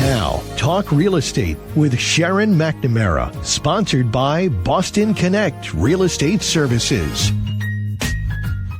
Now, Talk Real Estate with Sharon McNamara, sponsored by Boston Connect Real Estate Services.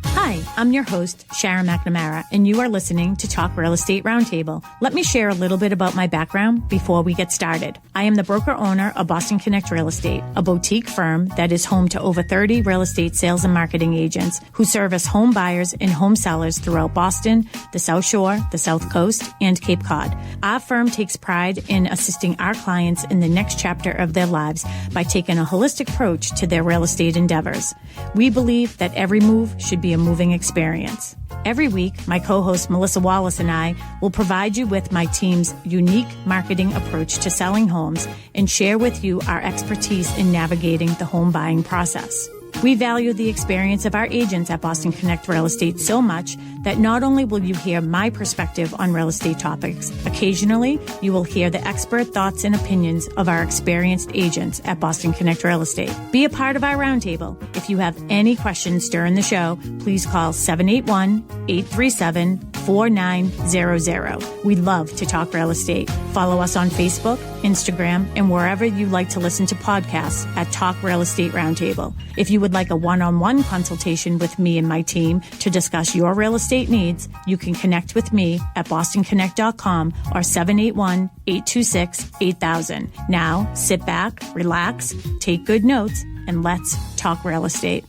Hi, I'm your host, Sharon McNamara, and you are listening to Talk Real Estate Roundtable. Let me share a little bit about my background before we get started. I am the broker-owner of Boston Connect Real Estate, a boutique firm that is home to over 30 real estate sales and marketing agents who service home buyers and home sellers throughout Boston, the South Shore, the South Coast, and Cape Cod. Our firm takes pride in assisting our clients in the next chapter of their lives by taking a holistic approach to their real estate endeavors. We believe that every move should be a moving experience. Every week, my co-host Melissa Wallace and I will provide you with my team's unique marketing approach to selling homes and share with you our expertise in navigating the home buying process. We value the experience of our agents at Boston Connect Real Estate so much that not only will you hear my perspective on real estate topics, occasionally you will hear the expert thoughts and opinions of our experienced agents at Boston Connect Real Estate. Be a part of our roundtable. If you have any questions during the show, please call 781-837-4900. We love to talk real estate. Follow us on Facebook, Instagram, and wherever you like to listen to podcasts at Talk Real Estate Roundtable. If you would like a one-on-one consultation with me and my team to discuss your real estate needs, you can connect with me at bostonconnect.com or 781-826-8000. Now, sit back, relax, take good notes, and let's talk real estate.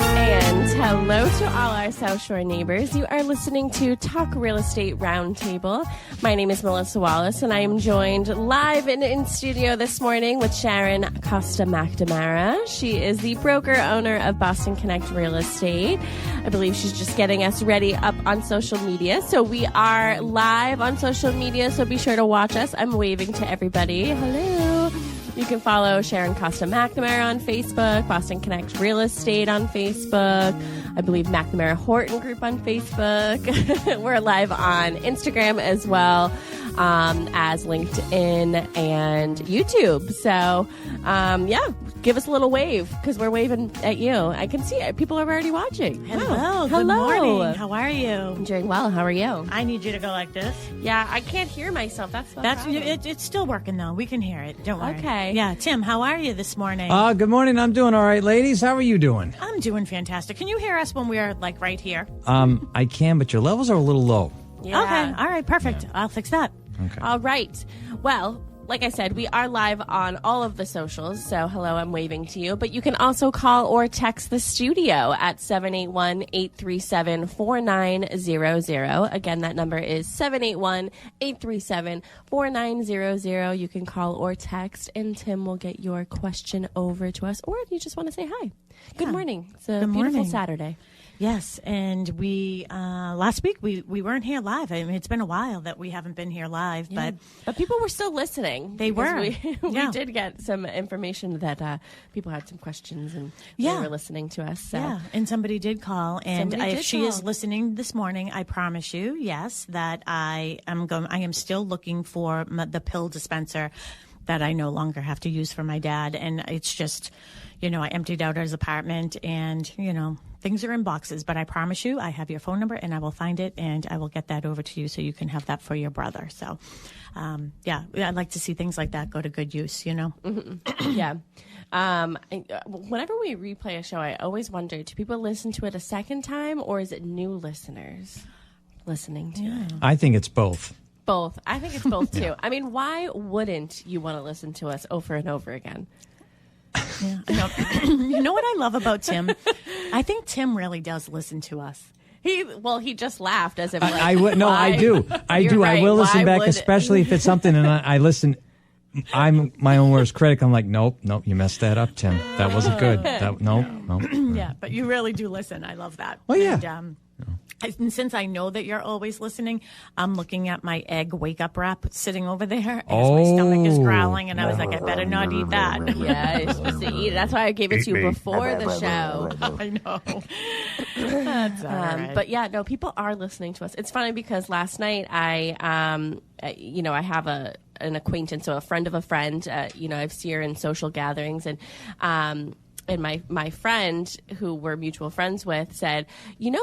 And hello to all our South Shore neighbors. You are listening to Talk Real Estate Roundtable. My name is Melissa Wallace, and I am joined live and in studio this morning with Sharon McNamara. She is the broker-owner of Boston Connect Real Estate. I believe she's just getting us ready up on social media. So we are live on social media, so be sure to watch us. I'm waving to everybody. Hello. You can follow Sharon McNamara on Facebook, Boston Connect Real Estate on Facebook, I believe McNamara Horton Group on Facebook. We're live on Instagram as well as LinkedIn and YouTube. So, give us a little wave because we're waving at you. I can see it. People are already watching. Hello. Good Hello. morning. How are you? I'm doing well. How are you? I need you to go like this. Yeah, I can't hear myself. That's It's still working though. We can hear it. Don't worry. Okay. Yeah, Tim, how are you this morning? Good morning. I'm doing all right, ladies. How are you doing? I'm doing fantastic. Can you hear us when we're like right here? I can, but your levels are a little low. Yeah. Okay. All right. Perfect. I'll fix that. Okay. All right. Well, like I said, we are live on all of the socials. So, hello, I'm waving to you. But you can also call or text the studio at 781-837-4900. Again, that number is 781-837-4900. You can call or text, and Tim will get your question over to us. Or if you just want to say hi. Good morning. It's a beautiful Saturday. Yes, and we last week we weren't here live. I mean, it's been a while that we haven't been here live, but people were still listening. They were. We did get some information that people had some questions and they were listening to us. So. Yeah, and somebody did call, and if she is listening this morning, I promise you, yes, that I am still looking for the pill dispenser that I no longer have to use for my dad, and it's just, I emptied out his apartment, and things are in boxes, but I promise you, I have your phone number, and I will find it, and I will get that over to you so you can have that for your brother. So, I'd like to see things like that go to good use, Mm-hmm. Yeah. Whenever we replay a show, I always wonder, do people listen to it a second time, or is it new listeners listening to it? I think it's both. Both. I think it's both, too. I mean, why wouldn't you want to listen to us over and over again? Yeah, I know. You know what I love about Tim? I think Tim really does listen to us. He just laughed as if I do. I do. Right. I will listen back, especially if it's something, and I listen. I'm my own worst critic. I'm like, nope, you messed that up, Tim. That wasn't good. No. Yeah, but you really do listen. I love that. Well, yeah. And since I know that you're always listening, I'm looking at my egg wake-up wrap sitting over there as my stomach is growling, and I was like, I better not eat that. Yeah, you're supposed to eat it. That's why I gave it to you before the show. I know. That's all right. But yeah, no, people are listening to us. It's funny because last night I have an acquaintance, so a friend of a friend. I see her in social gatherings, and my friend, who we're mutual friends with, said,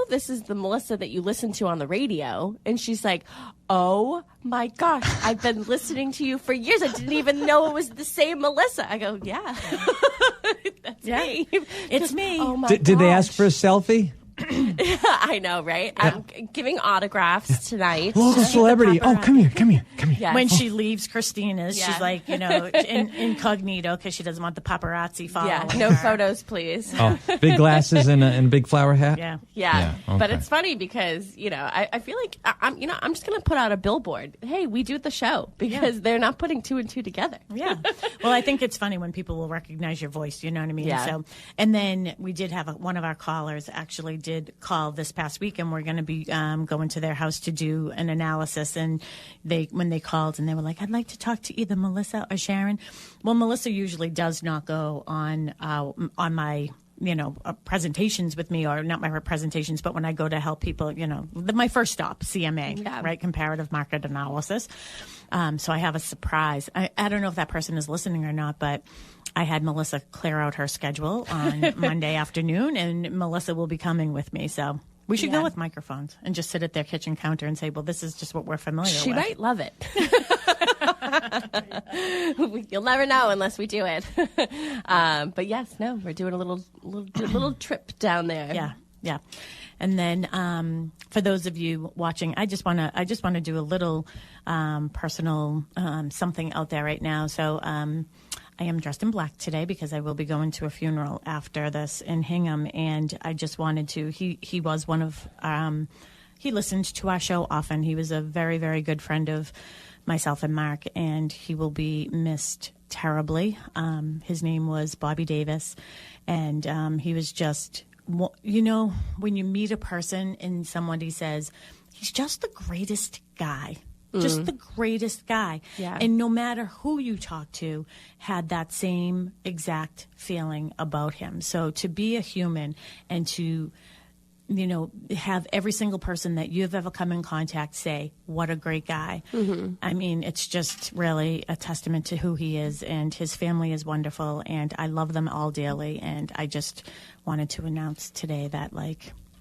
this is the Melissa that you listen to on the radio. And she's like, oh my gosh, I've been listening to you for years. I didn't even know it was the same Melissa. I go, yeah. That's me. It's me. Oh my Did they ask for a selfie? I know, right? I'm giving autographs tonight. Local celebrity. Oh, come here. Yes. When she leaves Christina's, Yeah. she's like, incognito because she doesn't want the paparazzi following Yeah, no her. photos, please. Oh, big glasses and a big flower hat? Yeah. Yeah, Yeah, but okay. it's funny because I feel like I'm just gonna put out a billboard. Hey, we do the show, because they're not putting two and two together. Yeah. Well, I think it's funny when people will recognize your voice. You know what I mean? Yeah. So, and then we did have one of our callers actually did call this past week, and we're going to be going to their house to do an analysis. And when they called and they were like, I'd like to talk to either Melissa or Sharon. Well, Melissa usually does not go on my presentations with me, or not my presentations, but when I go to help people, my first stop, CMA, right? Comparative market analysis. So I have a surprise. I don't know if that person is listening or not, but I had Melissa clear out her schedule on Monday afternoon, and Melissa will be coming with me. So we should go with microphones and just sit at their kitchen counter and say, well, this is just what we're familiar with. She might love it. You'll never know unless we do it. But yes, no, we're doing a little trip down there. Yeah. And then for those of you watching, I just want to do a little personal something out there right now. So I am dressed in black today because I will be going to a funeral after this in Hingham, and I just wanted to. He was one of he listened to our show often. He was a very, very good friend of myself and Mark, and he will be missed terribly. His name was Bobby Davis, and he was just. When you meet a person and somebody says, he's just the greatest guy, just the greatest guy. Yeah. And no matter who you talk to, had that same exact feeling about him. So to be a human and to, have every single person that you've ever come in contact say, what a great guy. Mm-hmm. I mean, it's just really a testament to who he is, and his family is wonderful, and I love them all dearly. And I just wanted to announce today that,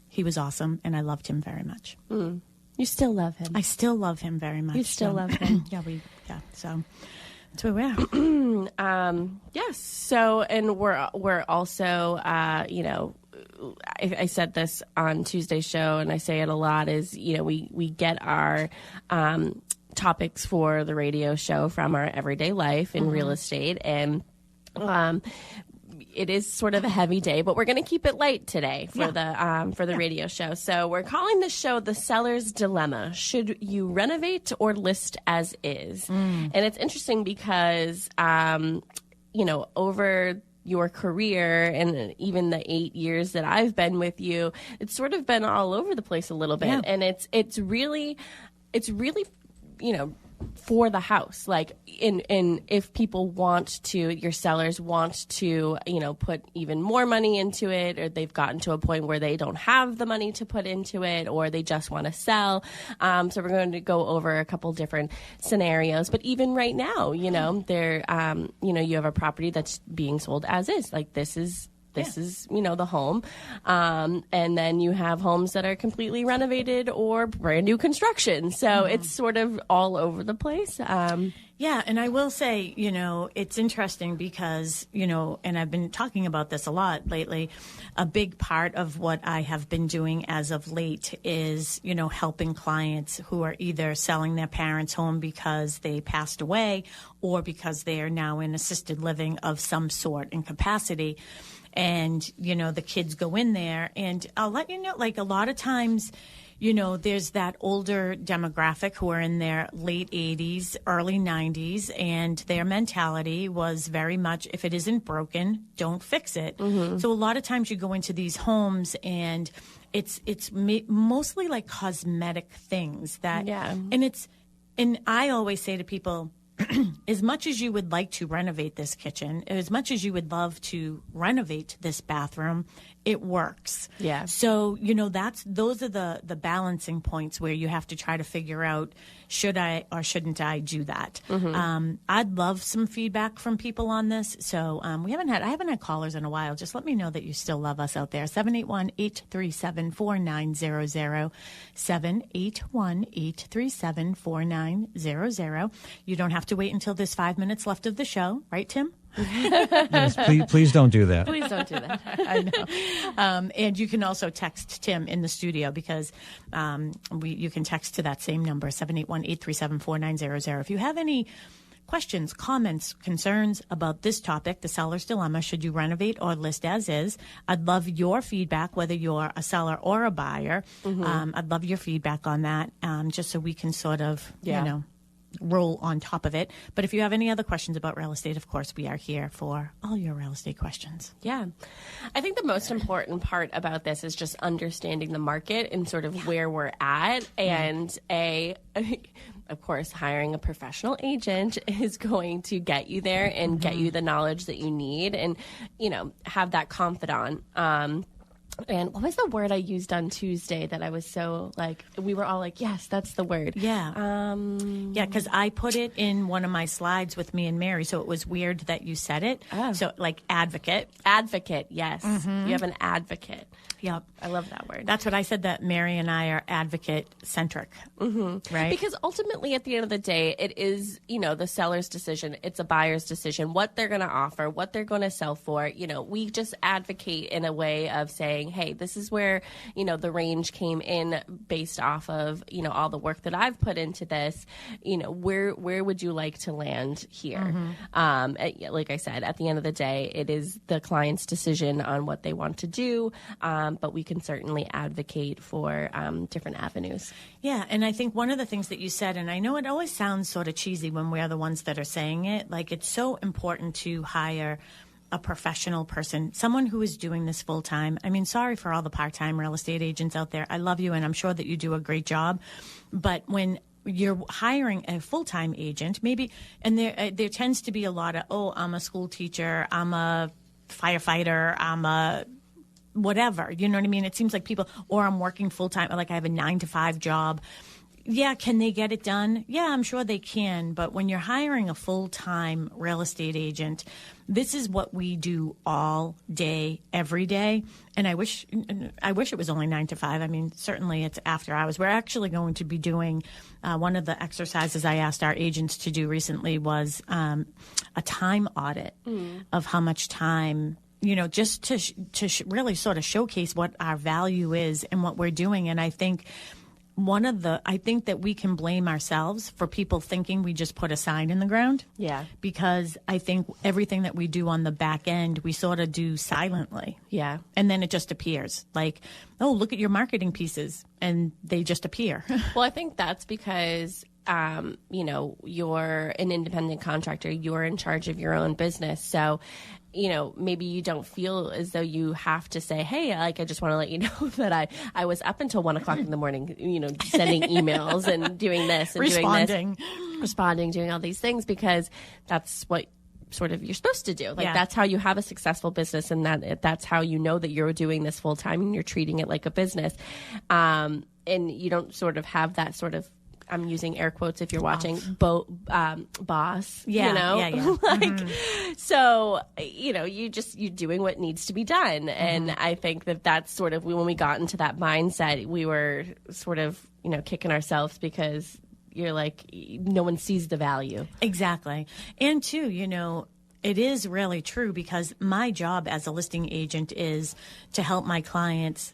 he was awesome, and I loved him very much. Mm. You still love him. I still love him very much. You still love him. So that's where we are. Yes. So, and we're also, I said this on Tuesday's show, and I say it a lot, is, we get our topics for the radio show from our everyday life in real estate. And it is sort of a heavy day, but we're going to keep it light today for the radio show. So we're calling this show The Seller's Dilemma. Should you renovate or list as is? And it's interesting because, over your career and even the 8 years that I've been with you, it's sort of been all over the place a little bit. Yeah. And it's really, for the house, in if people want to, your sellers want to, put even more money into it, or they've gotten to a point where they don't have the money to put into it, or they just want to sell. So we're going to go over a couple different scenarios. But even right now, there, you have a property that's being sold as is. This is, the home. And then you have homes that are completely renovated or brand new construction. So it's sort of all over the place. Yeah, and I will say, it's interesting because, and I've been talking about this a lot lately, a big part of what I have been doing as of late is, helping clients who are either selling their parents' home because they passed away or because they are now in assisted living of some sort and capacity. And, the kids go in there, and I'll let you know, a lot of times, there's that older demographic who are in their late 80s, early 90s, and their mentality was very much, if it isn't broken, don't fix it. Mm-hmm. So a lot of times you go into these homes and it's mostly like cosmetic things that, and I always say to people, as much as you would like to renovate this kitchen, as much as you would love to renovate this bathroom, it works. Yeah. So, those are the balancing points where you have to try to figure out, should I or shouldn't I do that? I'd love some feedback from people on this. So I haven't had callers in a while. Just let me know that you still love us out there. 781-837-4900. 781-837-4900. You don't have to wait until there's 5 minutes left of the show, right, Tim? Yes, please don't do that. Please don't do that. I know. And you can also text Tim in the studio because you can text to that same number, 781-837-4900. If you have any questions, comments, concerns about this topic, the seller's dilemma, should you renovate or list as is, I'd love your feedback, whether you're a seller or a buyer. I'd love your feedback on that, just so we can sort of, roll on top of it. But if you have any other questions about real estate, of course, we are here for all your real estate questions. Yeah. I think the most important part about this is just understanding the market and sort of where we're at. And of course, hiring a professional agent is going to get you there and get you the knowledge that you need and, have that confidant. And what was the word I used on Tuesday that I was so we were all like, yes, that's the word. Yeah. Because I put it in one of my slides with me and Mary, so it was weird that you said it. Oh. So advocate. Advocate, yes. You have an advocate. Yep. I love that word. That's what I said, that Mary and I are advocate-centric, right? Because ultimately, at the end of the day, it is, the seller's decision. It's a buyer's decision, what they're going to offer, what they're going to sell for. We just advocate in a way of saying, hey, this is where, the range came in based off of, all the work that I've put into this. Where would you like to land here? Like I said, at the end of the day, it is the client's decision on what they want to do. But we can certainly advocate for different avenues. Yeah, and I think one of the things that you said, and I know it always sounds sort of cheesy when we're the ones that are saying it, it's so important to hire a professional person, someone who is doing this full time. I mean, sorry for all the part-time real estate agents out there. I love you, and I'm sure that you do a great job. But when you're hiring a full-time agent, maybe, and there tends to be a lot of, I'm a school teacher, I'm a firefighter, I'm a whatever, you know what I mean? It seems like people, or I'm working full time, I have a 9-to-5 job. Yeah, can they get it done? Yeah, I'm sure they can. But when you're hiring a full-time real estate agent, this is what we do all day, every day. And I wish it was only 9 to 5. I mean, certainly it's after hours. We're actually going to be doing one of the exercises I asked our agents to do recently was a time audit of how much time, just to really sort of showcase what our value is and what we're doing. And I think I think that we can blame ourselves for people thinking we just put a sign in the ground. Yeah. Because I think everything that we do on the back end, we sort of do silently. Yeah. And then it just appears look at your marketing pieces, and they just appear. Well, I think that's because you're an independent contractor. You're in charge of your own business. So, maybe you don't feel as though you have to say, hey, I just want to let you know that I was up until 1 o'clock in the morning, sending emails and doing this and responding, doing all these things, because that's what sort of you're supposed to do. That's how you have a successful business, and that's how you know that you're doing this full time and you're treating it like a business. And you don't sort of have that sort of, I'm using air quotes if you're watching, boss, So, you're doing what needs to be done. And I think that's sort of, when we got into that mindset, we were sort of, kicking ourselves because you're like, no one sees the value. Exactly. And too, it is really true, because my job as a listing agent is to help my clients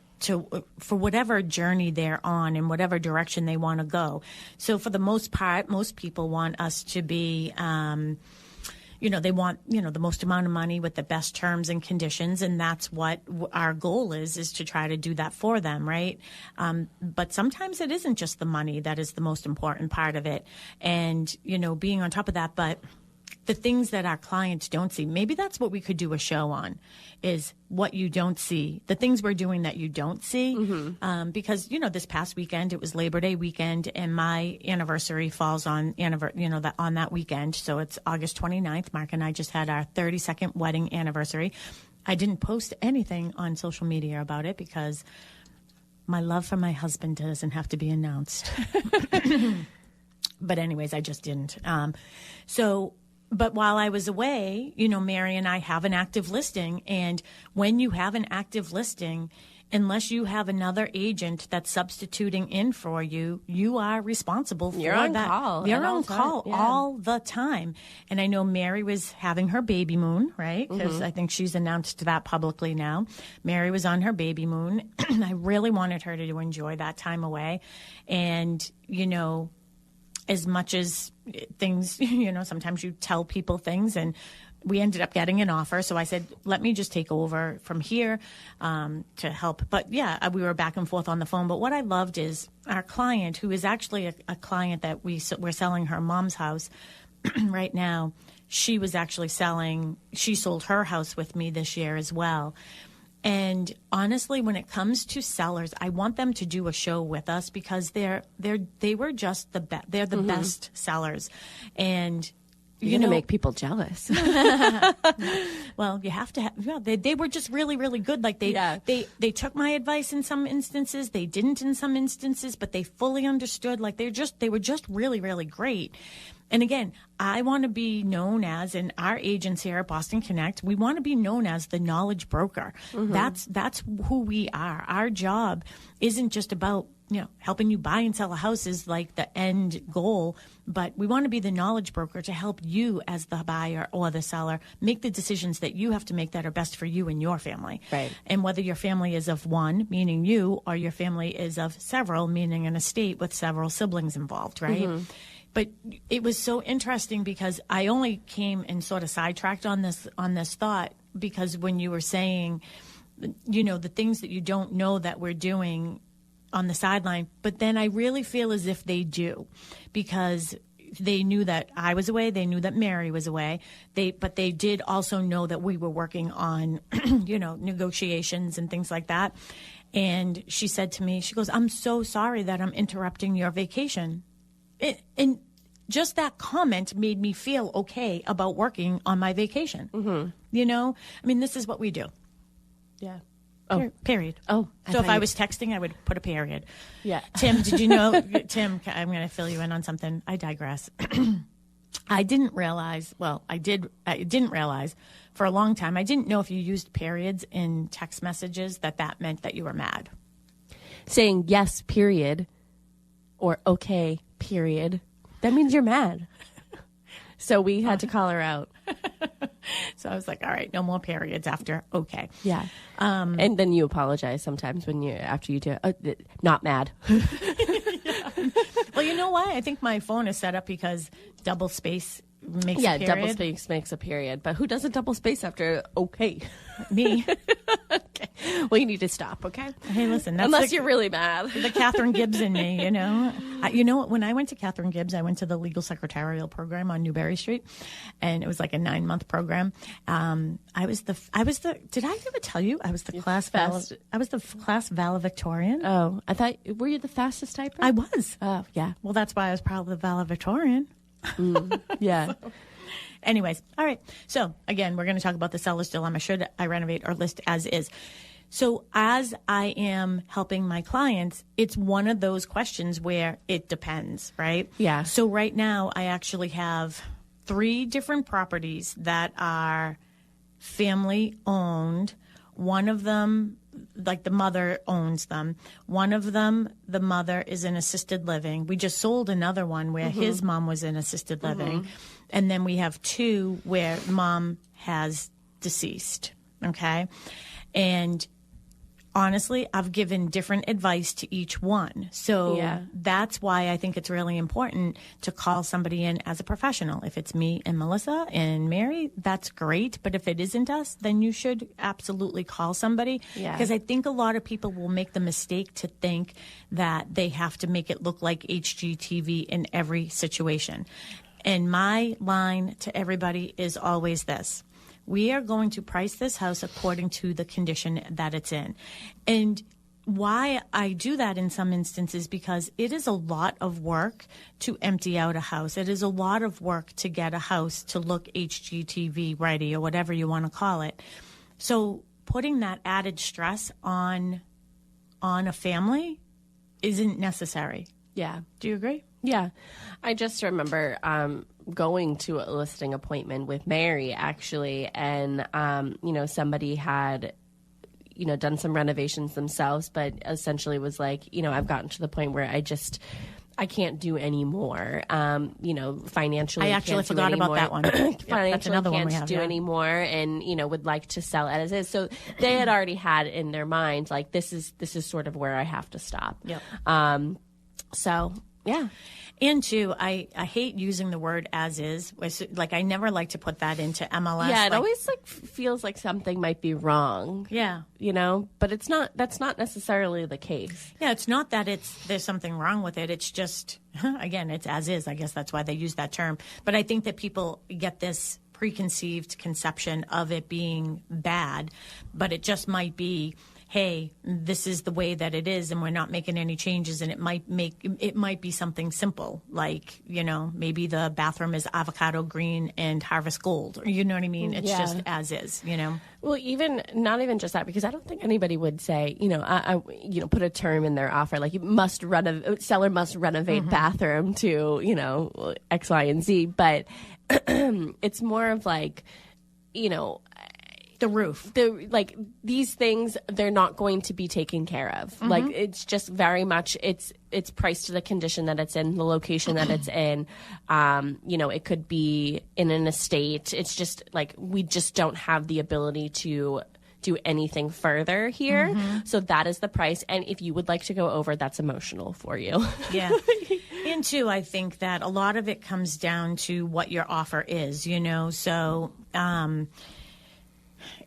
for whatever journey they're on and whatever direction they want to go. So for the most part, most people want us to be, they want, the most amount of money with the best terms and conditions. And that's what our goal is to try to do that for them. Right. But sometimes it isn't just the money that is the most important part of it. And, being on top of that, but the things that our clients don't see, maybe that's what we could do a show on, is what you don't see, the things we're doing that you don't see. Because, this past weekend, it was Labor Day weekend, and my anniversary falls on, on that weekend. So it's August 29th. Mark and I just had our 32nd wedding anniversary. I didn't post anything on social media about it because my love for my husband doesn't have to be announced. But anyways, I just didn't. But while I was away, Mary and I have an active listing. And when you have an active listing, unless you have another agent that's substituting in for you, you are responsible for that. You're on call. You're on call all the time. And I know Mary was having her baby moon, right? Because I think she's announced that publicly now. Mary was on her baby moon. I really wanted her to enjoy that time away. And, as much as things, sometimes you tell people things, and we ended up getting an offer. So I said, let me just take over from here to help. But yeah, we were back and forth on the phone. But what I loved is our client, who is actually a client that we're selling her mom's house right now. She was actually she sold her house with me this year as well. And honestly, when it comes to sellers, I want them to do a show with us because they were just the best. They're the best sellers, and you're gonna make people jealous. Well, you have to have. Yeah, they were just really, really good. Like they took my advice in some instances. They didn't in some instances, but they fully understood. Like they were just really, really great. And again, I want to be known as, and our agents here at Boston Connect, we want to be known as the knowledge broker. That's who we are. Our job isn't just about, helping you buy and sell a house is like the end goal, but we want to be the knowledge broker to help you as the buyer or the seller make the decisions that you have to make that are best for you and your family. Right. And whether your family is of one, meaning you, or your family is of several, meaning an estate with several siblings involved, right? But it was so interesting because I only came and sort of sidetracked on this thought because when you were saying, the things that you don't know that we're doing on the sideline, but then I really feel as if they do because they knew that I was away. They knew that Mary was away. But they did also know that we were working on, negotiations and things like that. And she said to me, she goes, I'm so sorry that I'm interrupting your vacation. And just that comment made me feel okay about working on my vacation. This is what we do. Yeah. Period. Oh. So if I was texting, I would put a period. Yeah. Tim, did you know? Tim, I'm going to fill you in on something. I digress. I didn't realize, I didn't realize for a long time, I didn't know if you used periods in text messages that meant that you were mad. Saying yes, period, or okay, period, that means you're mad. So we had to call her out. So I was like, all right, no more periods after okay. Yeah. And then you apologize sometimes after you do not mad. Yeah. Well, you know why? I think my phone is set up because double space makes a period. Double space makes a period. But who doesn't double space after okay? Me. Okay. Well, you need to stop, okay? Hey, listen. That's Unless you're really mad. The Catherine Gibbs in me, when I went to Catherine Gibbs, I went to the legal secretarial program on Newberry Street, and it was like a 9-month program. I was the. Did I ever tell you I was the class valedictorian? Oh, I thought, were you the fastest typer? I was. Oh, yeah. Well, that's why I was probably the valedictorian. Yeah. Anyways, all right. So again, we're going to talk about the seller's dilemma. Should I renovate or list as is? So as I am helping my clients, it's one of those questions where it depends, right? Yeah. So right now I actually have 3 different properties that are family owned. One of them, like the mother owns them. One of them, the mother is in assisted living. We just sold another one where his mom was in assisted living. And then we have 2 where mom has deceased. Okay. And honestly, I've given different advice to each one. So that's why I think it's really important to call somebody in as a professional. If it's me and Melissa and Mary, that's great. But if it isn't us, then you should absolutely call somebody. Because I think a lot of people will make the mistake to think that they have to make it look like HGTV in every situation. And my line to everybody is always this. We are going to price this house according to the condition that it's in. And why I do that in some instances, because it is a lot of work to empty out a house. It is a lot of work to get a house to look HGTV ready or whatever you want to call it. So putting that added stress on a family isn't necessary. Yeah. Do you agree? Yeah. I just remember going to a listing appointment with Mary, actually, and, somebody had, done some renovations themselves, but essentially was like, I've gotten to the point where I can't do any more. Financially, I actually forgot about that one. Financially, can't do anymore, and would like to sell as is. So they had already had in their mind, like, this is sort of where I have to stop. Yep. So yeah. And two, I hate using the word as is. Like, I never like to put that into MLS. Yeah, it always feels like something might be wrong. Yeah. But that's not necessarily the case. Yeah, it's not that there's something wrong with it. It's just, again, it's as is. I guess that's why they use that term. But I think that people get this preconceived conception of it being bad, but it just might be, hey, this is the way that it is, and we're not making any changes, and it might be something simple, like, maybe the bathroom is avocado green and harvest gold. You know what I mean? It's just as is, Well, not even just that, because I don't think anybody would say, I put a term in their offer, like, seller must renovate bathroom to, X, Y, and Z. But it's more of like, the roof. These things, they're not going to be taken care of. Like, it's just very much, it's priced to the condition that it's in, the location that it's in. It could be in an estate. It's just like, we just don't have the ability to do anything further here. So that is the price. And if you would like to go over, that's emotional for you. Yeah. And two, I think that a lot of it comes down to what your offer is, so,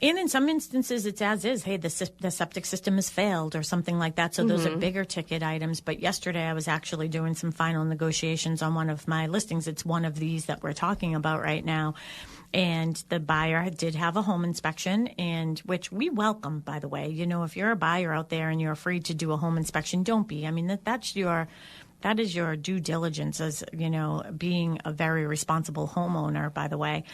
and in some instances, it's as is. Hey, the septic system has failed or something like that. So those are bigger ticket items. But yesterday I was actually doing some final negotiations on one of my listings. It's one of these that we're talking about right now. And the buyer did have a home inspection, and which we welcome, by the way. If you're a buyer out there and you're afraid to do a home inspection, don't be. I mean, that is your due diligence as, being a very responsible homeowner, by the way.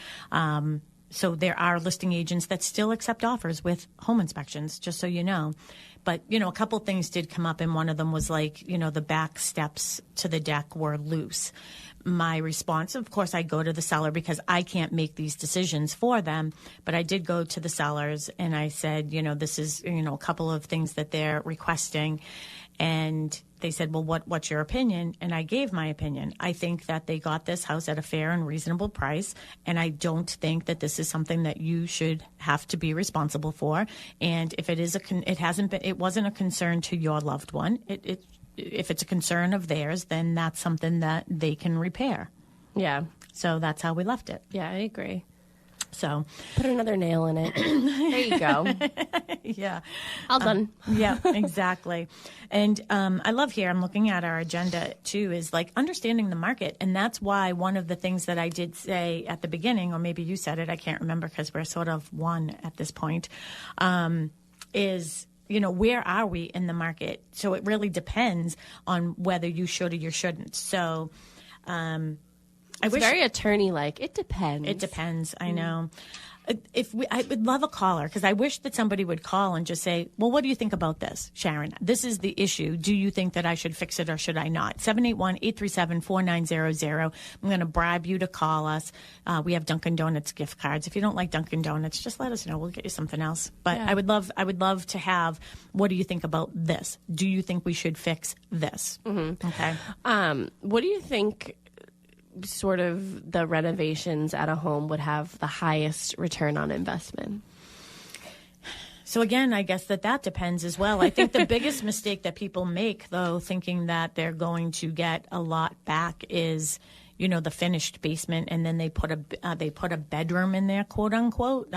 So there are listing agents that still accept offers with home inspections, just so you know. But, a couple things did come up, and one of them was like, the back steps to the deck were loose. My response, of course, I go to the seller because I can't make these decisions for them. But I did go to the sellers and I said, this is, a couple of things that they're requesting. And they said, well, what's your opinion? And I gave my opinion. I think that they got this house at a fair and reasonable price. And I don't think that this is something that you should have to be responsible for. And if it is it wasn't a concern to your loved one. If it's a concern of theirs, then that's something that they can repair. Yeah. So that's how we left it. Yeah, I agree. So put another nail in it. There you go. Yeah. All done. Yeah, exactly. And I love here, I'm looking at our agenda too, is like understanding the market. And that's why one of the things that I did say at the beginning, or maybe you said it, I can't remember because we're sort of one at this point, is, where are we in the market? So it really depends on whether you should or you shouldn't. So, it's very attorney-like. It depends. It depends. I know. I would love a caller, because I wish that somebody would call and just say, well, what do you think about this, Sharon? This is the issue. Do you think that I should fix it or should I not? 781-837-4900. I'm going to bribe you to call us. We have Dunkin' Donuts gift cards. If you don't like Dunkin' Donuts, just let us know. We'll get you something else. But yeah. I would love to have, what do you think about this? Do you think we should fix this? Mm-hmm. Okay. What do you think sort of the renovations at a home would have the highest return on investment? So again, I guess that depends as well. I think the biggest mistake that people make, though, thinking that they're going to get a lot back is, the finished basement, and then they put a bedroom in there, quote unquote,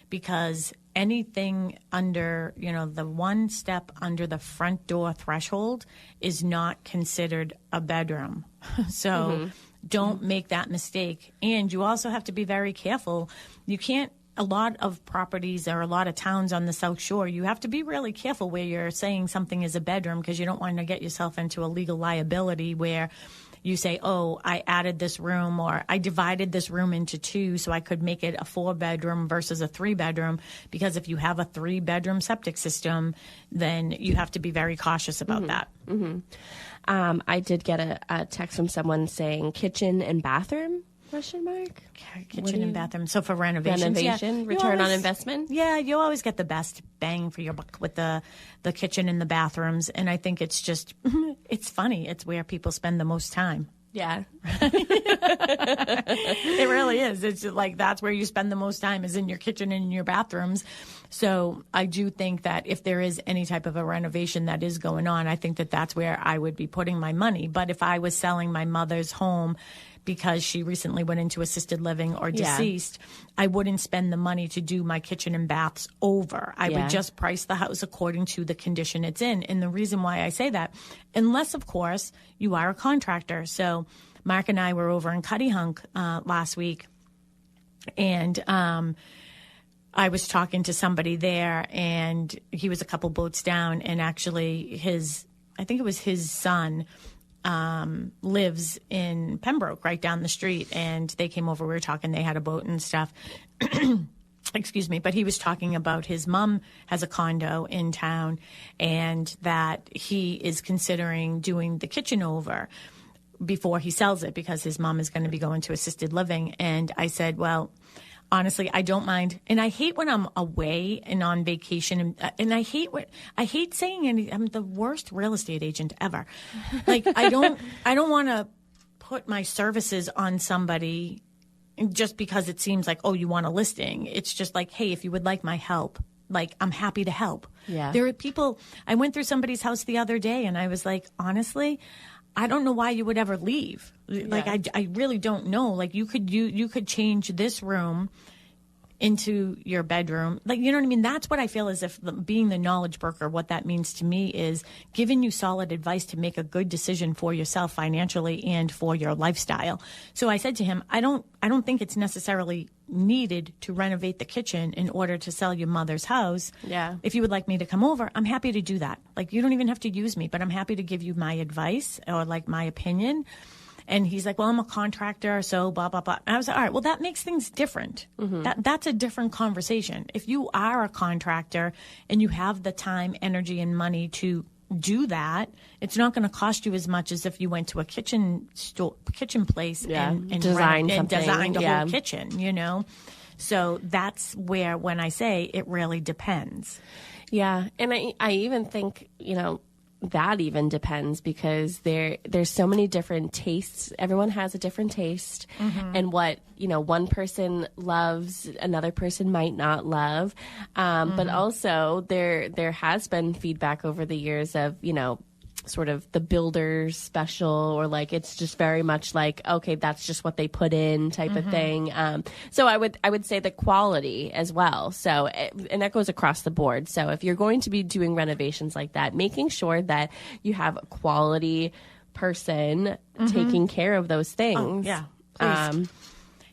because anything under, the one step under the front door threshold is not considered a bedroom. So don't make that mistake. And you also have to be very careful. You can't, a lot of properties or a lot of towns on the South Shore, you have to be really careful where you're saying something is a bedroom, because you don't want to get yourself into a legal liability where, you say, oh, I added this room, or I divided this room into 2 so I could make it a 4-bedroom versus a 3-bedroom. Because if you have a 3-bedroom septic system, then you have to be very cautious about that. I did get a text from someone saying kitchen and bathroom? Question mark? Kitchen and bathroom. So for renovations, return on investment? Yeah, you always get the best bang for your buck with the kitchen and the bathrooms. And I think it's just, it's funny. It's where people spend the most time. Yeah. It really is. It's like that's where you spend the most time is in your kitchen and in your bathrooms. So I do think that if there is any type of a renovation that is going on, I think that that's where I would be putting my money. But if I was selling my mother's home because she recently went into assisted living or deceased, I wouldn't spend the money to do my kitchen and baths over. I would just price the house according to the condition it's in. And the reason why I say that, unless, of course, you are a contractor. So Mark and I were over in Cuttyhunk last week, and I was talking to somebody there, and he was a couple boats down, and actually I think it was his son, lives in Pembroke, right down the street, and they came over. We were talking. They had a boat and stuff. Excuse me. But he was talking about his mom has a condo in town, and that he is considering doing the kitchen over before he sells it because his mom is going to be going to assisted living. And I said, well, honestly, I don't mind. And I hate when I'm away and on vacation. And I hate saying I'm the worst real estate agent ever. Like, I don't want to put my services on somebody just because it seems like, oh, you want a listing. It's just like, hey, if you would like my help, like, I'm happy to help. Yeah. There are people, I went through somebody's house the other day and I was like, honestly, I don't know why you would ever leave. Like, I really don't know. Like, you could change this room into your bedroom. Like, you know what I mean? That's what I feel as if being the knowledge broker, what that means to me is giving you solid advice to make a good decision for yourself financially and for your lifestyle. So I said to him, I don't think it's necessarily needed to renovate the kitchen in order to sell your mother's house. Yeah. If you would like me to come over, I'm happy to do that. Like, you don't even have to use me, but I'm happy to give you my advice or like my opinion. And he's like, well, I'm a contractor, so blah, blah, blah. And I was like, all right, well, that makes things different. That's a different conversation. If you are a contractor and you have the time, energy, and money to do that, it's not going to cost you as much as if you went to a kitchen place and designed a whole kitchen, you know? So that's where, when I say it really depends. Yeah. And I even think, that even depends because there's so many different tastes. Everyone has a different taste, and what one person loves, another person might not love. But also there has been feedback over the years of sort of the builder's special, or like it's just very much like, okay, that's just what they put in type of thing. So I would say the quality as well. So, and that goes across the board. So if you're going to be doing renovations like that, making sure that you have a quality person taking care of those things. Oh, yeah, please.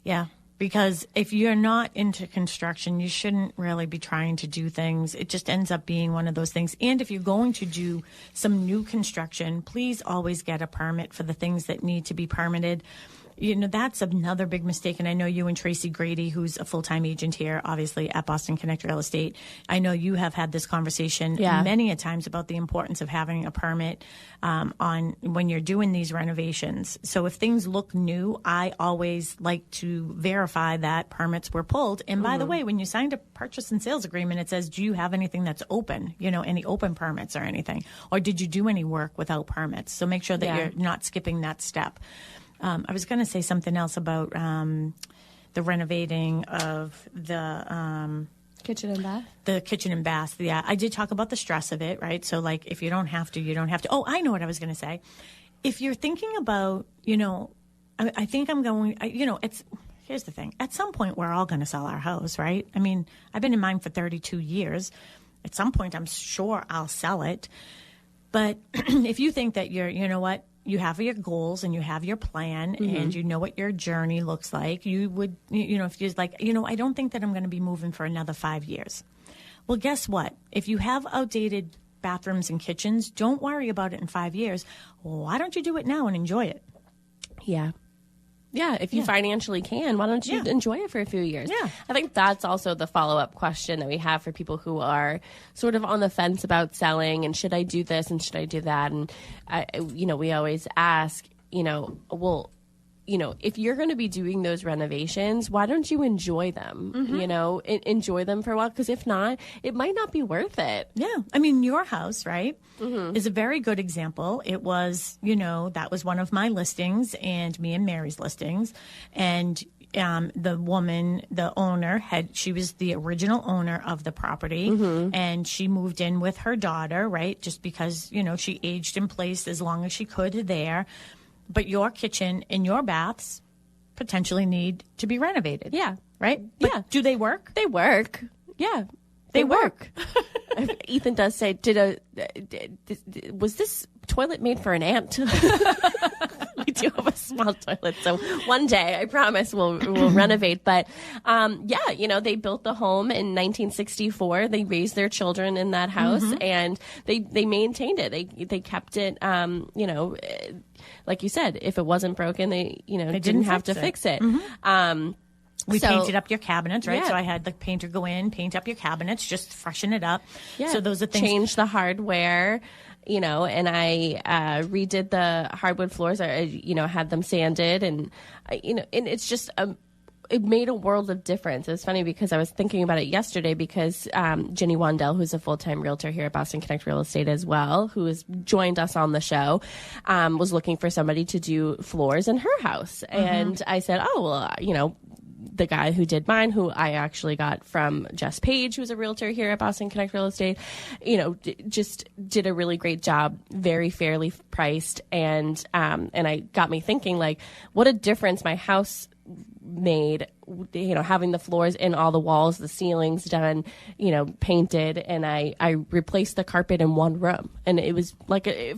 Yeah. Because if you're not into construction, you shouldn't really be trying to do things. It just ends up being one of those things. And if you're going to do some new construction, please always get a permit for the things that need to be permitted. That's another big mistake. And I know you and Tracy Grady, who's a full-time agent here, obviously at Boston Connect Real Estate, I know you have had this conversation many a times about the importance of having a permit on when you're doing these renovations. So if things look new, I always like to verify that permits were pulled. And by the way, when you signed a purchase and sales agreement, it says, do you have anything that's open, any open permits or anything? Or did you do any work without permits? So make sure that you're not skipping that step. I was going to say something else about the renovating of the kitchen and bath. The kitchen and bath. Yeah, I did talk about the stress of it, right? So, like, if you don't have to, you don't have to. Oh, I know what I was going to say. If you're thinking about, I think I'm going. Here's the thing. At some point, we're all going to sell our house, right? I mean, I've been in mine for 32 years. At some point, I'm sure I'll sell it. But if you think that you have your goals and you have your plan and you know what your journey looks like, you would, if you're like, I don't think that I'm going to be moving for another 5 years. Well, guess what? If you have outdated bathrooms and kitchens, don't worry about it in 5 years. Why don't you do it now and enjoy it? Yeah. Yeah, if you financially can, why don't you enjoy it for a few years? Yeah. I think that's also the follow-up question that we have for people who are sort of on the fence about selling and should I do this and should I do that? And, we always ask, if you're going to be doing those renovations, why don't you enjoy them? Enjoy them for a while, because if not, it might not be worth it. Yeah. I mean, your house, right, is a very good example. It was, that was one of my listings and me and Mary's listings. And the woman, the owner, she was the original owner of the property, and she moved in with her daughter, right, just because, she aged in place as long as she could there. But your kitchen and your baths potentially need to be renovated. Yeah. Right? But do they work? They work. Yeah. They work. Ethan does say, was this toilet made for an ant? We do have a small toilet. So one day, I promise, we'll renovate. But they built the home in 1964. They raised their children in that house, and they maintained it. They kept it, like you said, if it wasn't broken, they didn't have to fix it. We painted up your cabinets, right? Yeah. So I had the painter go in, paint up your cabinets, just freshen it up. Yeah. So those are things. Change the hardware, and I redid the hardwood floors. I had them sanded, and and it's just it made a world of difference. It was funny because I was thinking about it yesterday because Jenny Wandell, who's a full-time realtor here at Boston Connect Real Estate as well, who has joined us on the show, was looking for somebody to do floors in her house. And I said, the guy who did mine, who I actually got from Jess Page, who's a realtor here at Boston Connect Real Estate, just did a really great job, very fairly priced. And I got me thinking, like, what a difference my house made, having the floors in all the walls, the ceilings done, painted, and I replaced the carpet in one room, and it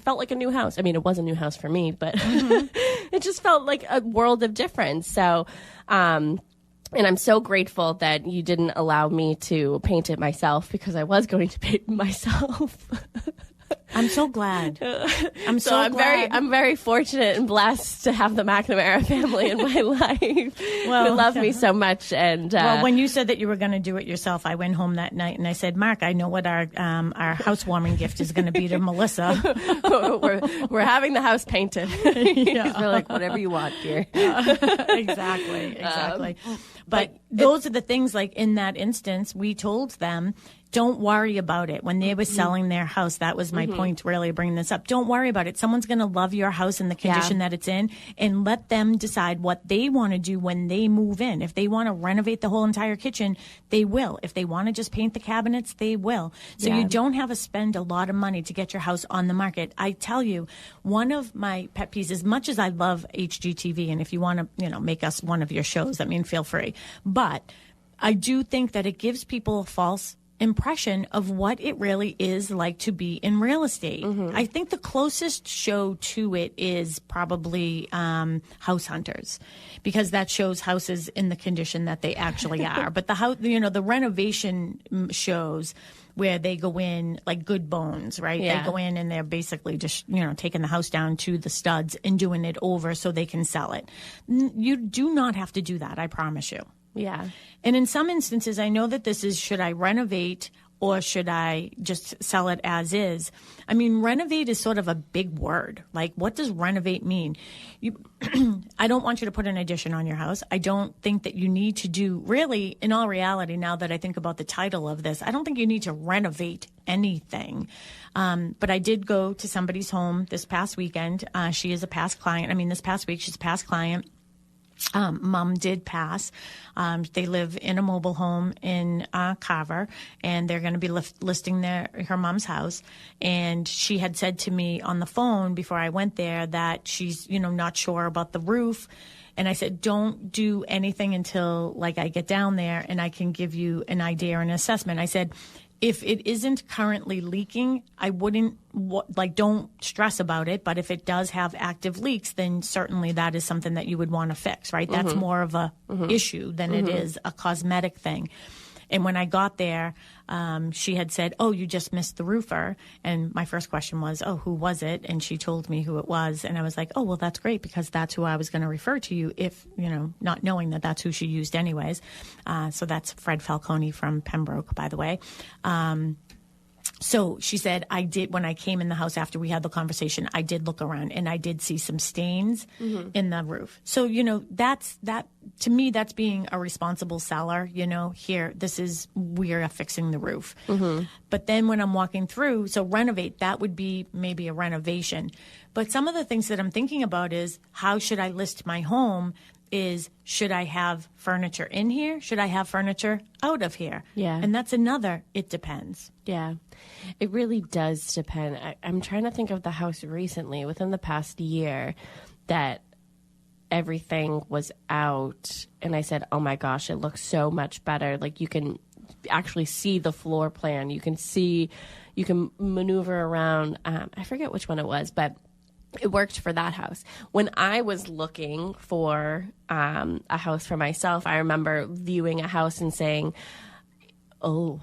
felt like a new house. I mean, it was a new house for me, but it just felt like a world of difference. So, and I'm so grateful that you didn't allow me to paint it myself, because I was going to paint it myself. I'm so glad. I'm very fortunate and blessed to have the McNamara family in my life who love me so much. And when you said that you were going to do it yourself, I went home that night and I said, Mark, I know what our housewarming gift is going to be to Melissa. we're having the house painted. We're like, whatever you want, dear. Exactly. But those are the things, like in that instance, we told them, don't worry about it. When they were selling their house, that was my point, really, bringing this up. Don't worry about it. Someone's going to love your house in the condition that it's in, and let them decide what they want to do when they move in. If they want to renovate the whole entire kitchen, they will. If they want to just paint the cabinets, they will. So you don't have to spend a lot of money to get your house on the market. I tell you, one of my pet peeves, as much as I love HGTV, and if you want to, make us one of your shows, feel free. But I do think that it gives people a false impression of what it really is like to be in real estate. I think the closest show to it is probably House Hunters, because that shows houses in the condition that they actually are. But the house, the renovation shows where they go in like Good Bones, right? Yeah. They go in and they're basically just, taking the house down to the studs and doing it over so they can sell it. You do not have to do that, I promise you. Yeah. And in some instances, I know that this is, should I renovate or should I just sell it as is? Renovate is sort of a big word. Like, what does renovate mean? I don't want you to put an addition on your house. I don't think that you need to do, really, in all reality, now that I think about the title of this, I don't think you need to renovate anything. But I did go to somebody's home this past weekend. She is a past client. This past week, she's a past client. Mom did pass. They live in a mobile home in Carver, and they're going to be listing her mom's house. And she had said to me on the phone before I went there that she's, not sure about the roof. And I said, don't do anything until I get down there and I can give you an idea or an assessment. I said, if it isn't currently leaking, I wouldn't, don't stress about it. But if it does have active leaks, then certainly that is something that you would want to fix, right? That's more of a issue than it is a cosmetic thing. And when I got there, she had said, "Oh, you just missed the roofer." And my first question was, "Oh, who was it?" And she told me who it was. And I was like, "Oh, well, that's great, because that's who I was going to refer to you if, not knowing that that's who she used anyways." So that's Fred Falcone from Pembroke, by the way. So she said, when I came in the house after we had the conversation, I did look around and I did see some stains in the roof. So, to me, that's being a responsible seller. Here, we are fixing the roof. But then when I'm walking through, so Renovate, that would be maybe a renovation. But some of the things that I'm thinking about is, how should I list my home? Should I have furniture in here? Should I have furniture out of here? Yeah. And that's another, it depends. Yeah, it really does depend. I'm trying to think of the house recently, within the past year, that everything was out. And I said, oh my gosh, it looks so much better. Like, you can actually see the floor plan. You can maneuver around. I forget which one it was, but it worked for that house. When I was looking for a house for myself, I remember viewing a house and saying, oh,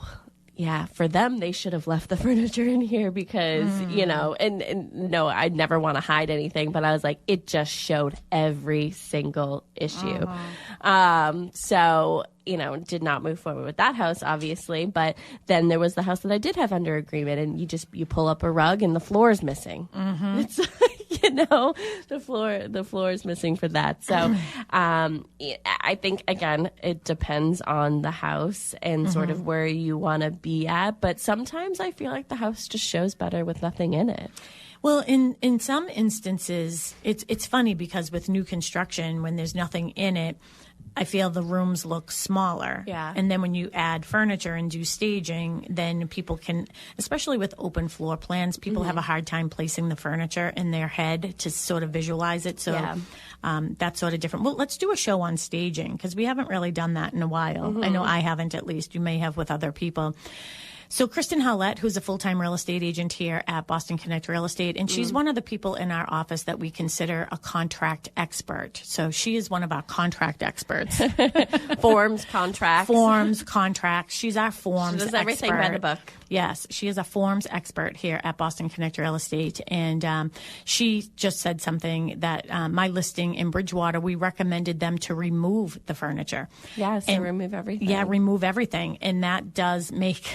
yeah, for them, they should have left the furniture in here because, and no, I'd never want to hide anything, but I was like, it just showed every single issue. So, did not move forward with that house, obviously. But then there was the house that I did have under agreement, and you pull up a rug and the floor is missing. It's, the floor is missing for that. So I think, again, it depends on the house and sort of where you want to be at. But sometimes I feel like the house just shows better with nothing in it. Well, in some instances, it's funny because with new construction, when there's nothing in it, I feel the rooms look smaller. Yeah. And then when you add furniture and do staging, then people can, especially with open floor plans, people have a hard time placing the furniture in their head to sort of visualize it. So that's sort of different. Well, let's do a show on staging, because we haven't really done that in a while. I know I haven't, at least. You may have with other people. So Kristen Howlett, who's a full-time real estate agent here at Boston Connect Real Estate, and she's one of the people in our office that we consider a contract expert. So she is one of our contract experts. Forms, contracts. She's our forms expert. She does everything by the book. Yes, she is a forms expert here at Boston Connect Real Estate. And she just said something that my listing in Bridgewater, we recommended them to remove the furniture. Yes, and remove everything. Yeah, remove everything. And that does make...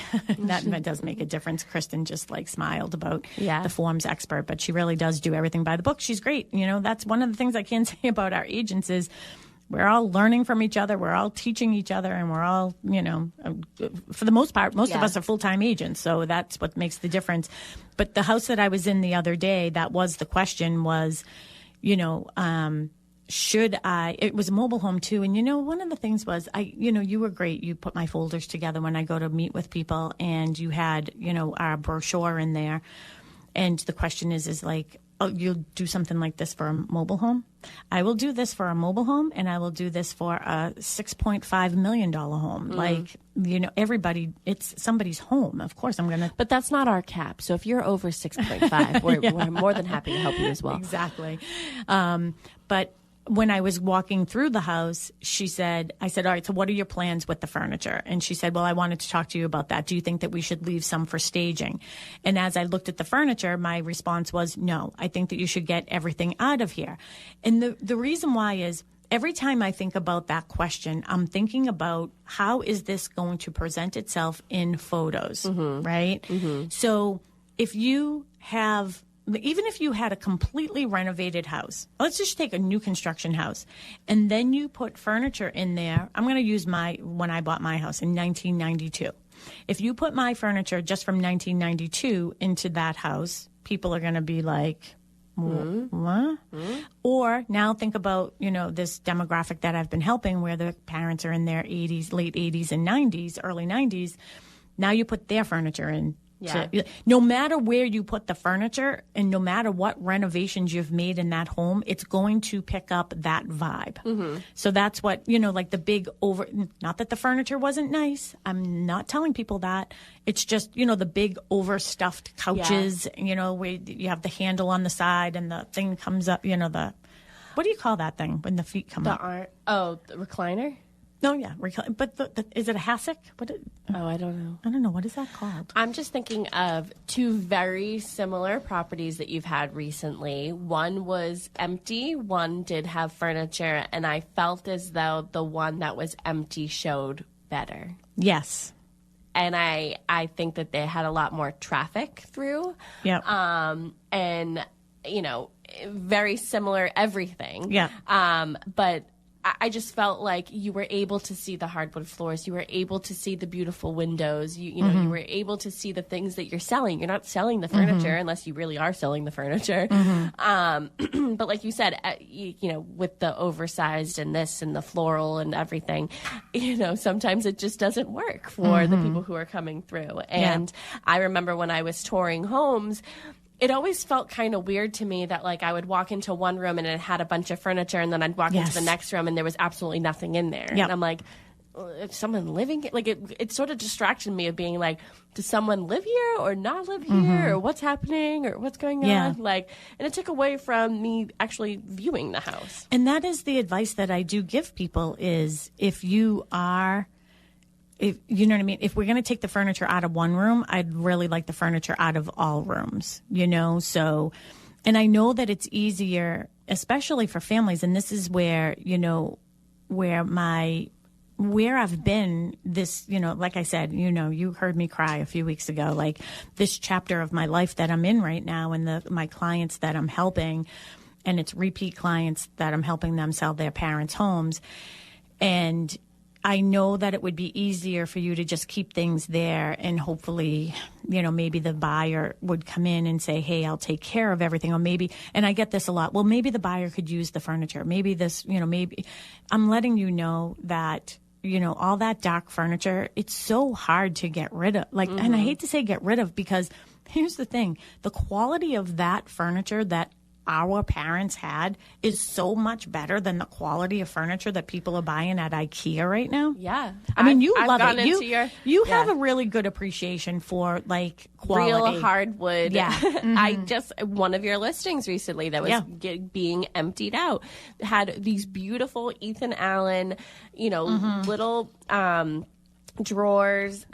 that does make a difference. Kristen just smiled about the forms expert, but she really does do everything by the book. She's great. That's one of the things I can say about our agents is we're all learning from each other. We're all teaching each other, and we're all, for the most part, most of us are full-time agents. So that's what makes the difference. But the house that I was in the other day, that was the question was, should I, it was a mobile home too. And, one of the things was you were great. You put my folders together when I go to meet with people, and you had, our brochure in there. And the question is oh, you'll do something like this for a mobile home? I will do this for a mobile home, and I will do this for a $6.5 million home. Everybody, it's somebody's home. Of course, I'm going to. But that's not our cap. So if you're over 6.5, we're more than happy to help you as well. Exactly. But when I was walking through the house, I said, all right, so what are your plans with the furniture? And she said, well, I wanted to talk to you about that. Do you think that we should leave some for staging? And as I looked at the furniture, my response was, no, I think that you should get everything out of here. And the reason why is every time I think about that question, I'm thinking about how is this going to present itself in photos, right? So if you have... Even if you had a completely renovated house, let's just take a new construction house, and then you put furniture in there. I'm going to use when I bought my house in 1992. If you put my furniture just from 1992 into that house, people are going to be like, what? Or now think about, this demographic that I've been helping where the parents are in their 80s, late 80s and 90s, early 90s. Now you put their furniture in. Yeah. No matter where you put the furniture and no matter what renovations you've made in that home, it's going to pick up that vibe. So that's what, the big not that the furniture wasn't nice. I'm not telling people that. It's just, the big overstuffed couches, where you have the handle on the side and the thing comes up, what do you call that thing when the feet come up? The recliner? No, yeah, but is it a hassock? I don't know. I don't know. What is that called? I'm just thinking of two very similar properties that you've had recently. One was empty, one did have furniture, and I felt as though the one that was empty showed better. Yes. And I think that they had a lot more traffic through. Yeah. And, very similar everything. Yeah. But I just felt like you were able to see the hardwood floors. You were able to see the beautiful windows. You you were able to see the things that you're selling. You're not selling the furniture unless you really are selling the furniture. But like you said, with the oversized and this and the floral and everything, sometimes it just doesn't work for the people who are coming through. And I remember when I was touring homes, it always felt kind of weird to me that, like, I would walk into one room and it had a bunch of furniture, and then I'd walk into the next room and there was absolutely nothing in there. Yep. And I'm like, is someone living here? Like, it sort of distracted me of being like, does someone live here or not live here, or what's happening or what's going on? Like, and it took away from me actually viewing the house. And that is the advice that I do give people is if you know what I mean? If we're going to take the furniture out of one room, I'd really like the furniture out of all rooms, so, and I know that it's easier, especially for families. And this is where, where I've been this, like I said, you heard me cry a few weeks ago, like this chapter of my life that I'm in right now and my clients that I'm helping, and it's repeat clients that I'm helping them sell their parents' homes. And I know that it would be easier for you to just keep things there and hopefully, maybe the buyer would come in and say, hey, I'll take care of everything. Or maybe, and I get this a lot, well, maybe the buyer could use the furniture. Maybe this, maybe I'm letting you know that, all that dark furniture, it's so hard to get rid of. Like, and I hate to say get rid of because here's the thing, the quality of that furniture that our parents had is so much better than the quality of furniture that people are buying at IKEA right now. Yeah. I mean, you I've love gone it. into You have a really good appreciation for like quality. Real hardwood. Yeah. One of your listings recently that was being emptied out had these beautiful Ethan Allen, little, drawers,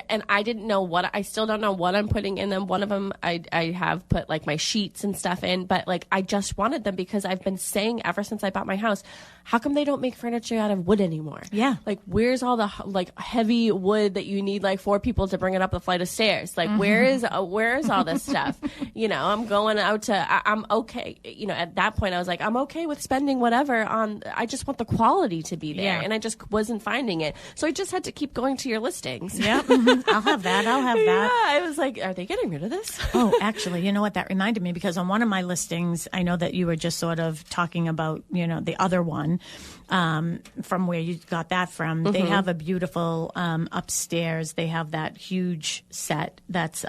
and I didn't know I still don't know what I'm putting in them. One of them I have put like my sheets and stuff in, but like I just wanted them because I've been saying ever since I bought my house, how come they don't make furniture out of wood anymore? Yeah. Like, where's all the like heavy wood that you need like 4 people to bring it up the flight of stairs? Like, where is all this stuff? I'm going out to, I'm okay. At that point I was like, I'm okay with spending whatever on, I just want the quality to be there. Yeah. And I just wasn't finding it. So I just had to keep going to your listings. Yeah. I'll have that. Yeah, I was like, are they getting rid of this? Oh, actually, you know what? That reminded me because on one of my listings, I know that you were just sort of talking about, the other one, from where you got that from. They have a beautiful, upstairs. They have that huge set that's,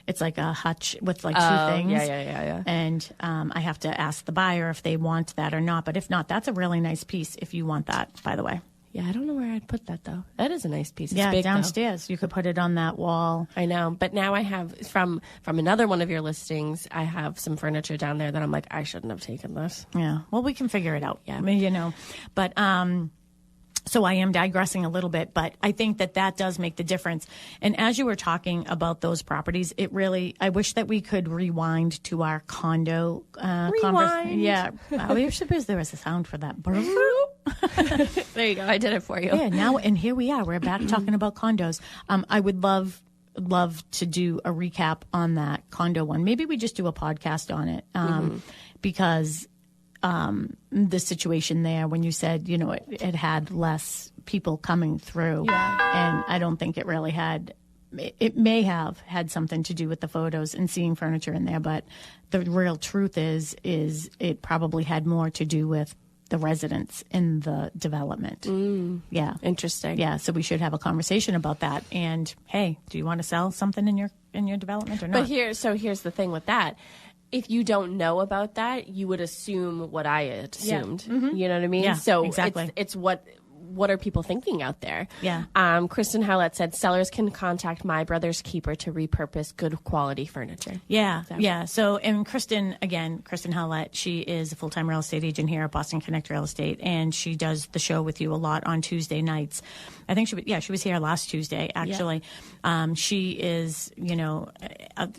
it's like a hutch with like 2 things. Yeah. And, I have to ask the buyer if they want that or not. But if not, that's a really nice piece if you want that, by the way. Yeah, I don't know where I'd put that, though. That is a nice piece. It's yeah, big, downstairs. Though. You could put it on that wall. I know. But now I have, from another one of your listings, I have some furniture down there that I'm like, I shouldn't have taken this. Yeah. Well, we can figure it out. Yeah. I mean, But, so I am digressing a little bit, but I think that does make the difference. And as you were talking about those properties, I wish that we could rewind to our condo conversation. Yeah. I wish there was a sound for that. There you go. I did it for you. Yeah. Now, and here we are. We're back talking about condos. I would love to do a recap on that condo one. Maybe we just do a podcast on it because the situation there when you said, it had less people coming through. Yeah. And I don't think it really had. It may have had something to do with the photos and seeing furniture in there, but the real truth is it probably had more to do with the residents in the development. Yeah. Interesting. Yeah. So we should have a conversation about that. And hey, do you want to sell something in your development or not? But here's the thing with that. If you don't know about that, you would assume what I had assumed. Yeah. You know what I mean? Yeah, so exactly. It's what what are people thinking out there? Yeah. Kristen Howlett said sellers can contact my brother's keeper to repurpose good quality furniture. Yeah. Yeah. So, and Kristen Howlett, she is a full-time real estate agent here at Boston Connect Real Estate, and she does the show with you a lot on Tuesday nights. I think she was here last Tuesday, actually. Yeah. She is,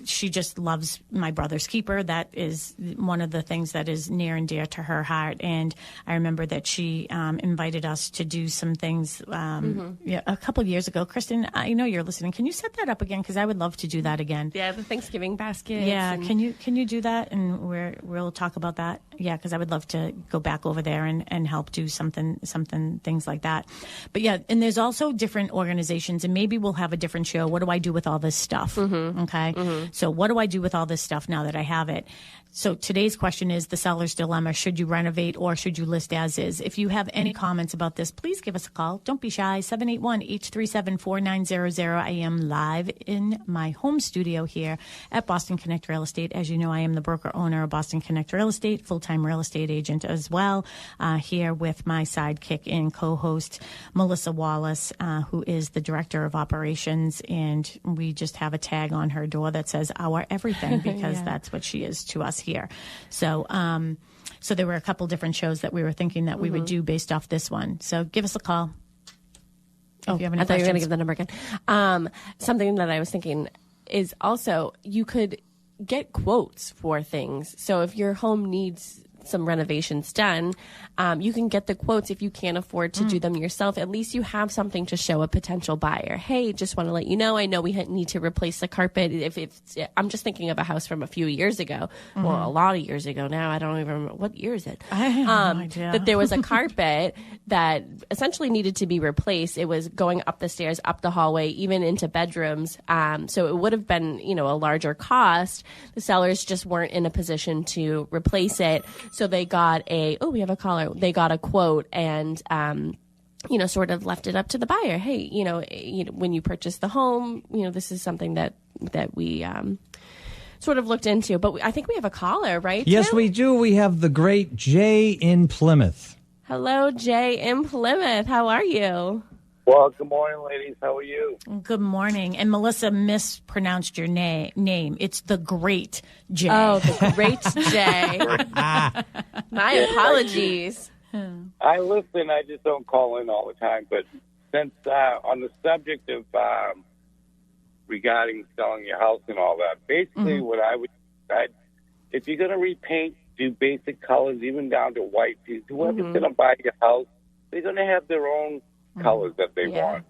she just loves my brother's keeper. That is one of the things that is near and dear to her heart. And I remember that she invited us to do some things a couple of years ago. Kristen, I know you're listening. Can you set that up again? Because I would love to do that again. Yeah, the Thanksgiving basket. Yeah, can you do that? And we'll talk about that. Yeah, because I would love to go back over there and help do something things like that. But yeah, and there's also different organizations, and maybe we'll have a different show. What do I do with all this stuff? Okay, so what do I do with all this stuff now that I have it? So today's question is the seller's dilemma. Should you renovate or should you list as is? If you have any comments about this, please give us a call. Don't be shy. 781-837-4900. I am live in my home studio here at Boston Connect Real Estate. As you know, I am the broker owner of Boston Connect Real Estate, full-time real estate agent as well, here with my sidekick and co-host, Melissa Wallace, who is the director of operations. And we just have a tag on her door that says our everything because that's what she is to us here. So so there were a couple different shows that we were thinking that we would do based off this one. So give us a call. If you have any I thought you were going to questions. give the number again. Something that I was thinking is also you could get quotes for things. So if your home needs some renovations done, you can get the quotes if you can't afford to do them yourself. At least you have something to show a potential buyer. Hey, just want to let you know, I know we need to replace the carpet. I'm just thinking of a house from a few years ago, well, a lot of years ago now. I don't even remember what year is it. I have no idea. That there was a carpet that essentially needed to be replaced. It was going up the stairs, up the hallway, even into bedrooms. So it would have been, a larger cost. The sellers just weren't in a position to replace it. So they got we have a caller. They got a quote and, sort of left it up to the buyer. Hey, when you purchase the home, this is something that we sort of looked into. But I think we have a caller, right? Yes, Tim? we do. We have the great Jay in Plymouth. Hello, Jay in Plymouth. How are you? Well, good morning, ladies. How are you? Good morning. And Melissa mispronounced your name. It's the Great Jay. Oh, the Great Jay. My apologies. I listen. I just don't call in all the time. But since on the subject of regarding selling your house and all that, basically what I would decide, if you're going to repaint, do basic colors, even down to white. Whoever's going to buy your house, they're going to have their own colors that they want.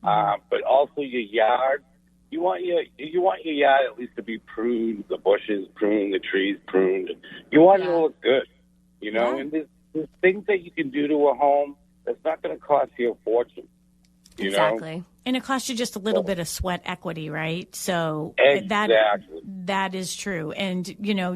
But also your yard, you want your yard at least to be pruned, the bushes pruned, the trees pruned. You want it to look good, and there's things that you can do to a home that's not going to cost you a fortune. Exactly. And it costs you just a little bit of sweat equity, right? So Exactly. that is true. And,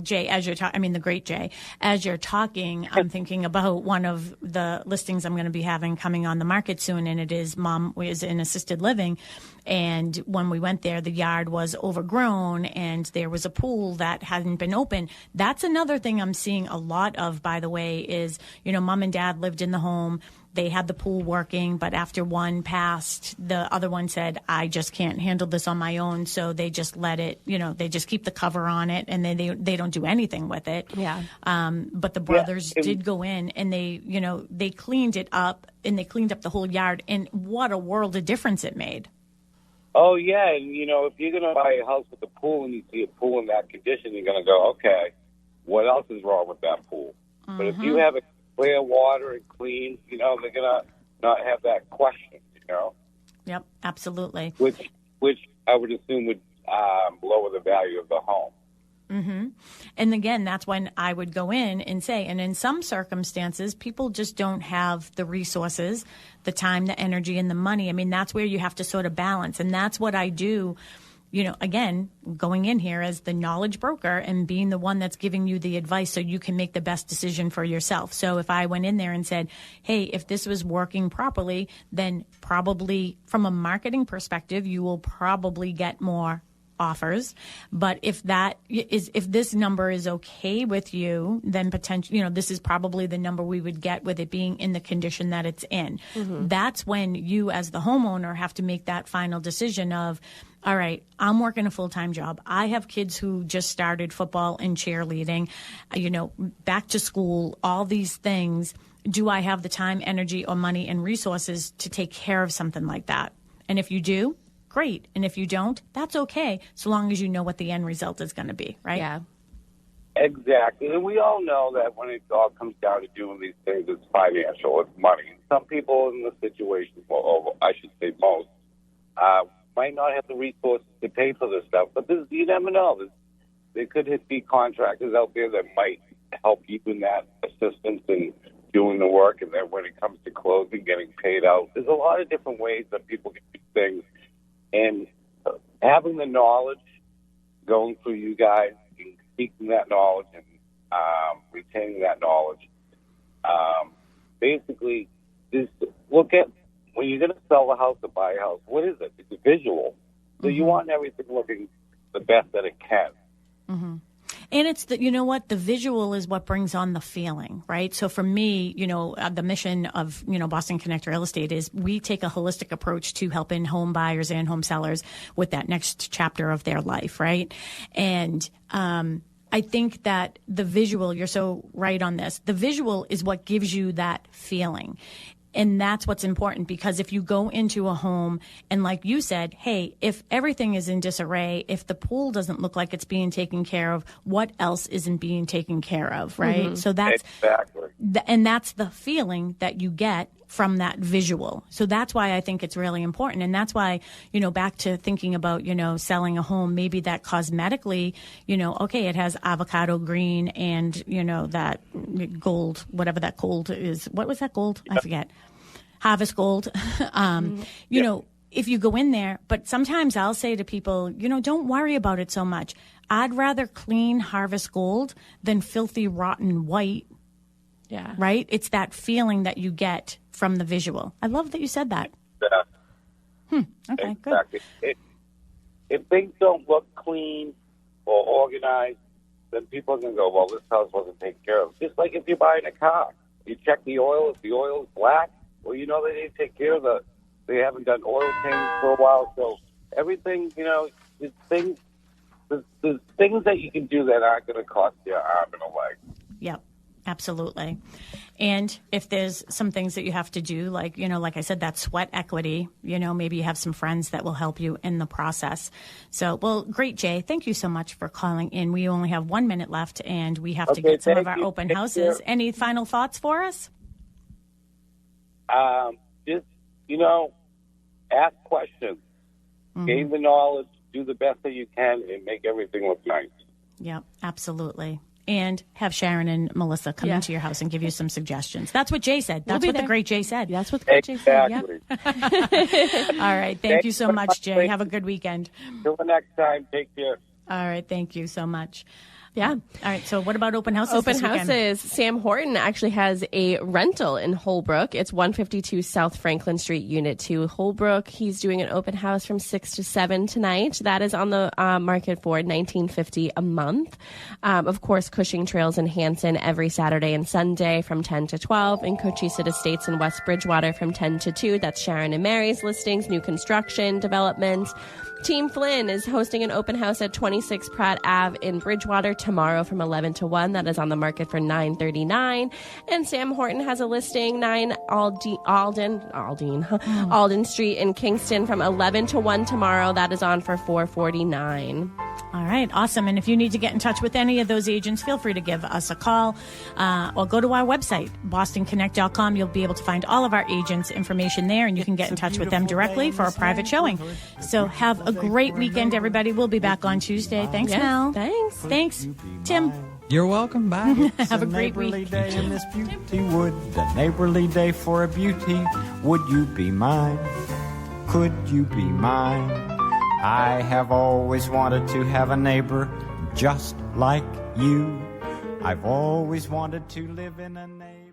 Jay, as you're talking, the great Jay, as you're talking, I'm thinking about one of the listings I'm going to be having coming on the market soon. And it is Mom is in assisted living. And when we went there, the yard was overgrown and there was a pool that hadn't been open. That's another thing I'm seeing a lot of, by the way, is, Mom and Dad lived in the home. They had the pool working, but after one passed, the other one said, I just can't handle this on my own. So they just let it, they just keep the cover on it and then they don't do anything with it. Yeah. But the brothers did go in and they cleaned it up and they cleaned up the whole yard. And what a world of difference it made. Oh, yeah. And, if you're going to buy a house with a pool and you see a pool in that condition, you're going to go, okay, what else is wrong with that pool? But if you have it clear water and clean, they're going to not have that question, Yep, absolutely. Which I would assume would lower the value of the home. Mm-hmm. And again, that's when I would go in and say, and in some circumstances, people just don't have the resources, the time, the energy, and the money. That's where you have to sort of balance. And that's what I do, again, going in here as the knowledge broker and being the one that's giving you the advice so you can make the best decision for yourself. So if I went in there and said, hey, if this was working properly, then probably from a marketing perspective, you will probably get more offers. But if this number is okay with you, then potentially, this is probably the number we would get with it being in the condition that it's in. That's when you as the homeowner have to make that final decision of, all right, I'm working a full-time job. I have kids who just started football and cheerleading, back to school, all these things. Do I have the time, energy, or money and resources to take care of something like that? And if you do, great. And if you don't, that's okay, so long as you know what the end result is going to be, right? Yeah. Exactly. And we all know that when it all comes down to doing these things, it's financial, it's money. Some people in the situation, or I should say most, might not have the resources to pay for this stuff. But you never know. There could be contractors out there that might help you in that assistance and doing the work. And then when it comes to closing, getting paid out, there's a lot of different ways that people can do things. And having the knowledge going through you guys, and speaking that knowledge and retaining that knowledge, basically, just look at when you're going to sell a house or buy a house, what is it? It's a visual. So you want everything looking the best that it can. And it's the visual is what brings on the feeling, right? So for me, the mission of, Boston Connect Real Estate is we take a holistic approach to helping home buyers and home sellers with that next chapter of their life, right? And, I think that the visual, you're so right on this. The visual is what gives you that feeling. And that's what's important, because if you go into a home and like you said, hey, if everything is in disarray, if the pool doesn't look like it's being taken care of, what else isn't being taken care of, right? So that's exactly. And that's the feeling that you get from that visual. So that's why I think it's really important. And that's why, back to thinking about, selling a home, maybe that cosmetically, okay, it has avocado green and, that gold, whatever that gold is. What was that gold? I forget. Harvest gold. If you go in there, but sometimes I'll say to people, don't worry about it so much. I'd rather clean harvest gold than filthy, rotten white. Yeah. Right? It's that feeling that you get from the visual. I love that you said that. Okay, exactly. Good. If things don't look clean or organized, then people are going to go, well, this house wasn't taken care of. Just like if you're buying a car. You check the oil. If the oil is black, well, they didn't take care of they haven't done oil change for a while. So everything, there's things that you can do that aren't going to cost you an arm and a leg. Yep. Absolutely. And if there's some things that you have to do, like, like I said, that sweat equity, maybe you have some friends that will help you in the process. So, well, great, Jay. Thank you so much for calling in. We only have 1 minute left and we have to get some of our open houses. Any final thoughts for us? Just, ask questions, gain the knowledge, do the best that you can, and make everything look nice. Yep, absolutely. And have Sharon and Melissa come into your house and give you some suggestions. That's what Jay said. That's what the great Jay said. That's what the great Jay said. Yep. All right. Thank you so much, Jay. Have a good weekend. Till the next time. Take care. All right. Thank you so much. Yeah. All right. So what about open houses? Open houses. Sam Horton actually has a rental in Holbrook. It's 152 South Franklin Street, Unit 2, Holbrook. He's doing an open house from 6 to 7 tonight. That is on the market for $19.50 a month. Of course, Cushing Trails in Hanson every Saturday and Sunday from 10 to 12. And Cochise Estates in West Bridgewater from 10 to 2. That's Sharon and Mary's listings, new construction, development. Team Flynn is hosting an open house at 26 Pratt Ave in Bridgewater tomorrow from 11 to 1. That is on the market for $9.39. And Sam Horton has a listing 9 Alden Street in Kingston from 11 to 1 tomorrow. That is on for $4.49. All right, awesome. And if you need to get in touch with any of those agents, feel free to give us a call or go to our website, bostonconnect.com. You'll be able to find all of our agents' information there, and you can get in touch with them directly for a private showing. So have a great weekend, everybody. We'll be back on Tuesday. Thanks, Mel. Thanks. Tim. You're welcome. Bye. Have a great week. Day in this beauty wood, a neighborly day for a beauty. Would you be mine? Could you be mine? I have always wanted to have a neighbor just like you. I've always wanted to live in a neighborhood.